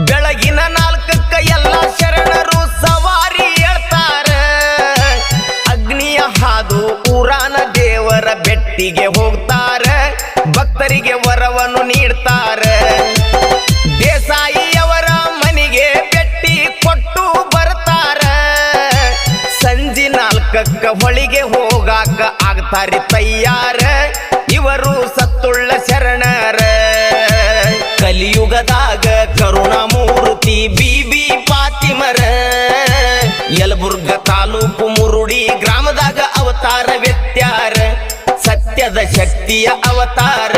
ಬೆಳಗಿನ 4ಕ್ಕ ಎಲ್ಲ ಶರಣರು ಸವಾರಿ ಹೇಳ್ತಾರ. ಅಗ್ನಿಯ ಹಾದು ಊರಾನ ದೇವರ ಬೆಟ್ಟಿಗೆ ಹೋಗ್ತಾರ. ಭಕ್ತರಿಗೆ ವರವನ್ನು ನೀಡ್ತಾರ. ದೇಸಾಯಿಯವರ ಮನೆಗೆ ಭೇಟಿ ಕೊಟ್ಟು ಬರ್ತಾರ. ಸಂಜೆ 4ಕ್ಕ ಹೊಳಿಗೆ ಹೋಗಾಕ ಆಗ್ತಾರಿ ತಯ್ಯಾರ. ಇವರು ಸತ್ತುಳ್ಳ ಶರಣರ. ಕಲಿಯುಗದಾಗ ಕರುಣಾಮೂರ್ತಿ ಬೀಬಿ ಫಾತಿಮರ. ಯಲಬುರ್ಗ ತಾಲೂಕು ಮುರುಡಿ ಗ್ರಾಮದಾಗ ಅವತಾರ ವ್ಯಕ್ತ್ಯಾರ. ಸತ್ಯದ ಶಕ್ತಿಯ ಅವತಾರ.